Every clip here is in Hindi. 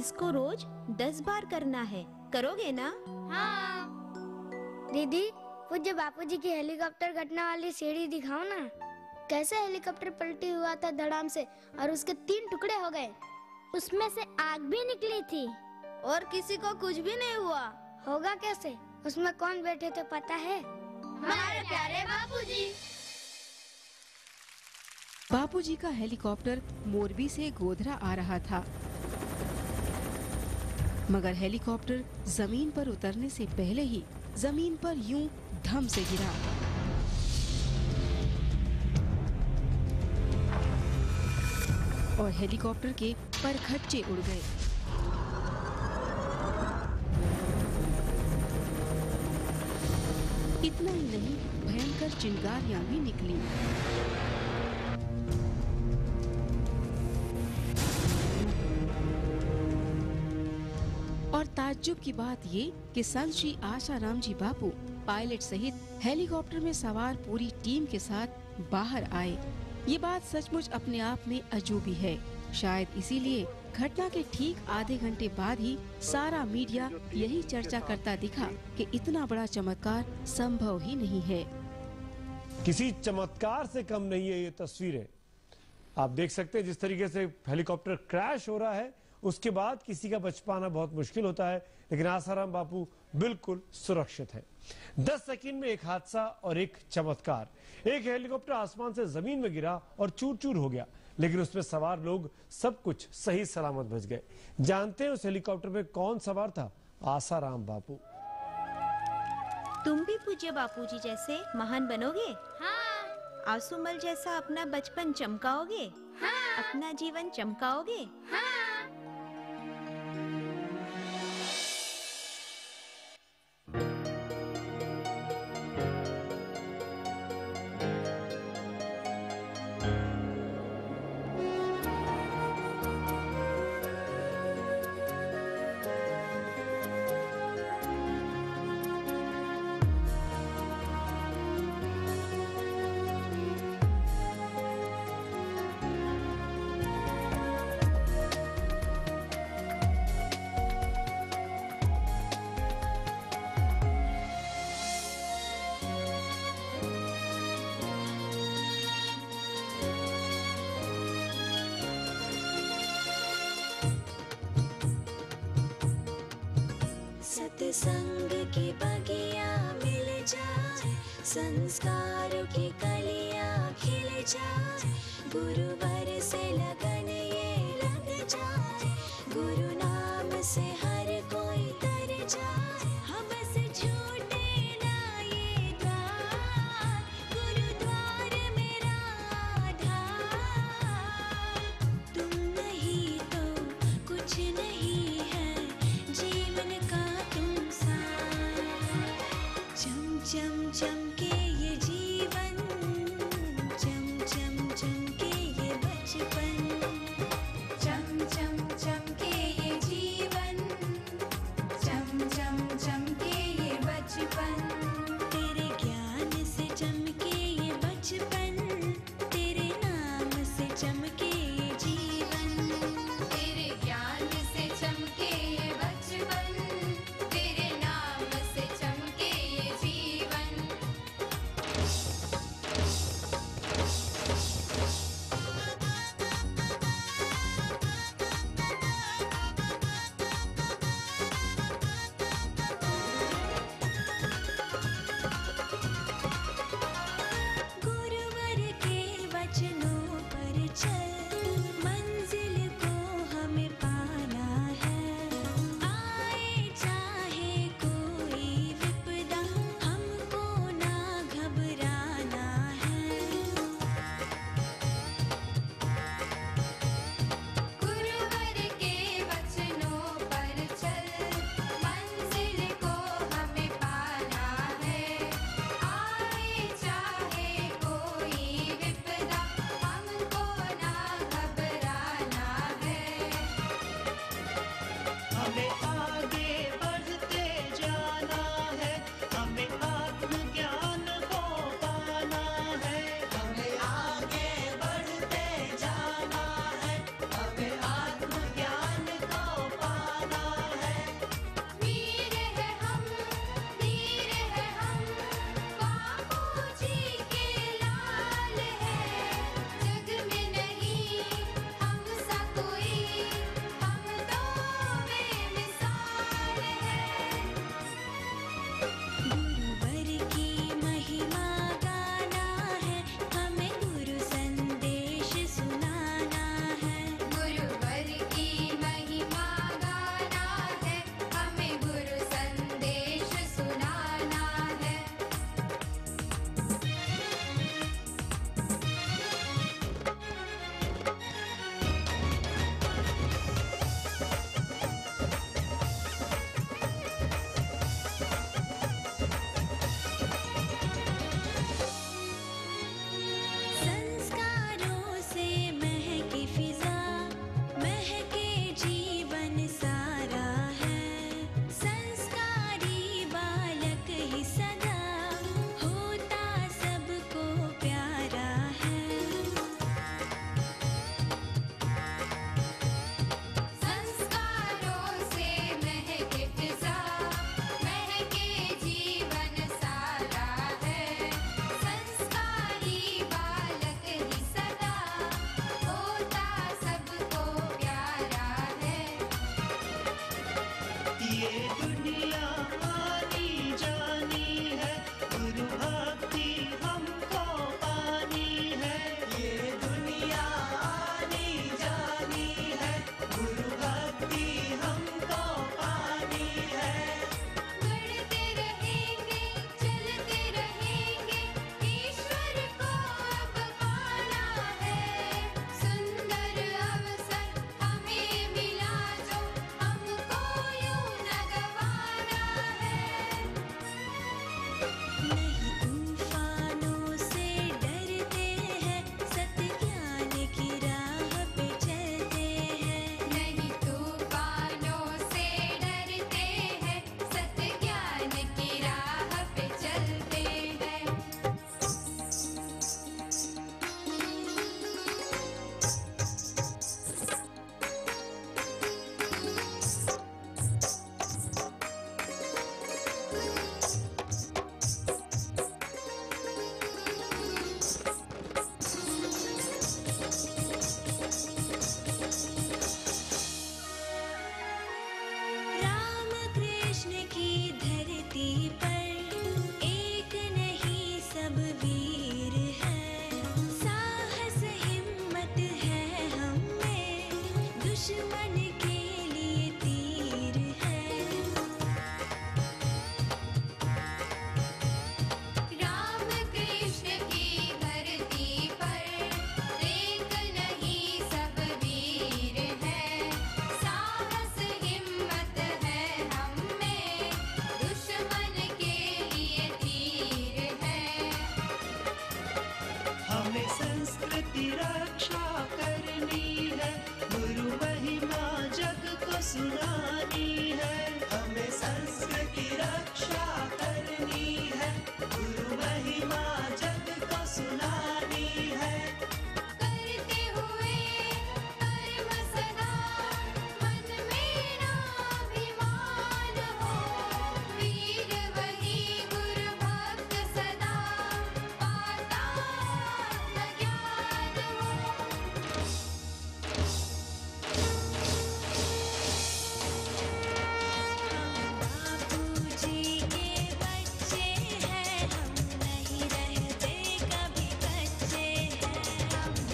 इसको रोज 10 बार करना है। करोगे ना? हाँ। दीदी, पूज्य बापूजी की हेलीकॉप्टर घटना वाली सीढ़ी दिखाओ ना। कैसे हेलीकॉप्टर पलटी हुआ था धड़ाम से और उसके 3 टुकड़े हो गए। उसमें से आग भी निकली थी और किसी को कुछ भी नहीं हुआ। होगा कैसे? उसमें कौन बैठे थे पता है? हमारे प्यारे बापूजी। बापूजी का हेलीकॉप्टर मोरबी से गोधरा आ रहा था, मगर हेलीकॉप्टर जमीन पर उतरने से पहले ही जमीन पर यूं धम से गिरा। और हेलीकॉप्टर के परखच्चे उड़ गए। इतना ही नहीं, भयंकर चिंगारियां भी निकली। और ताज्जुब की बात ये कि संत श्री आशाराम जी बापू पायलट सहित हेलीकॉप्टर में सवार पूरी टीम के साथ बाहर आए। ये बात सचमुच अपने आप में अजूबी है। शायद इसीलिए घटना के ठीक आधे घंटे बाद ही सारा मीडिया यही चर्चा करता दिखा कि इतना बड़ा चमत्कार संभव ही नहीं है। किसी चमत्कार से कम नहीं है ये तस्वीरें। आप देख सकते हैं जिस तरीके से हेलीकॉप्टर क्रैश हो रहा है, उसके बाद किसी का बच पाना बहुत मुश्किल होता है, लेकिन आसाराम बापू बिल्कुल सुरक्षित हैं। 10 सेकंड में एक हादसा और एक चमत्कार। एक हेलीकॉप्टर आसमान से जमीन में गिरा और चूर चूर हो गया, लेकिन उसमें सवार लोग सब कुछ सही सलामत बच गए। जानते हैं उस हेलीकॉप्टर में कौन सवार था? आसाराम बापू। तुम भी पूज्य बापूजी जैसे महान बनोगे? हाँ। आंसूमल जैसा अपना बचपन चमकाओगे? हाँ। अपना जीवन चमकाओगे? हाँ। सत्संग की बगिया मिल जाए, संस्कारों की कलियां खिल जाए, गुरुवर से लगन ये लग जाए, गुरु नाम से हर कोई तर जाए, हम बस छूटे ना ये द्वार, गुरुद्वार मेरा आधार, तुम नहीं तो कुछ नहीं है जीवन का। चम चमके ये जीवन, चम चम चमके ये बचपन, चम चम चमके ये जीवन, चम चम चमके ये बचपन, तेरे ज्ञान से चमके ये बचपन, तेरे नाम से चमके ये जीवन, तेरे ज्ञान से चमके ये बचपन, तेरे नाम से चमके ये जीवन। राम कृष्ण की धरती पर एक नहीं सब वीर है। साहस हिम्मत है हम में, दुश्मन के लिए तीर है। राम कृष्ण की धरती पर एक नहीं सब वीर है। साहस हिम्मत है हम में, दुश्मन के लिए तीर है। हमें संस्कृति रक्षा करनी है, गुरु महिमा जग को सुनानी है। हमें संस्कृति रक्षा करनी है, गुरु महिमा जग को सुनानी है। करते हुए कर्म सदा, मन में ना अभिमान हो। वीर वही गुरु भक्त सदा, पाता न ज्ञान हो। बापूजी के बच्चे हैं, हम नहीं रहते कभी कच्चे हैं।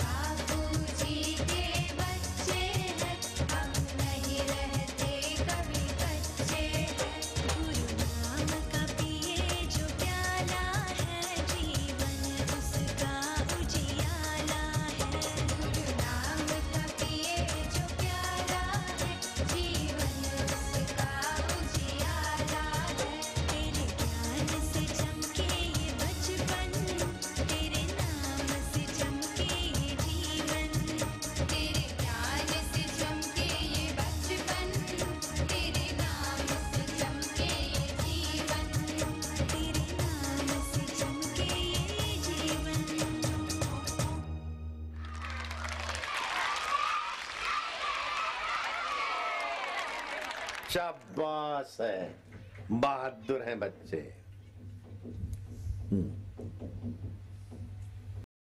बापूजी के बच्चे हैं, हम नहीं रहते कभी कच्चे हैं। गुरु नाम का पिए जो प्याला है, जीवन उसका उजियाला है। गुरु नाम का पिए जो प्याला है, जीवन उसका उजियाला है। तेरे ज्ञान से चमके ये बचपन, तेरे नाम से चमके ये जीवन। तेरे ज्ञान से चमके ये बचपन, तेरे नाम से चमके ये जीवन। तेरे नाम से चमके ये जीवन। शाबाश है, बहादुर हैं बच्चे।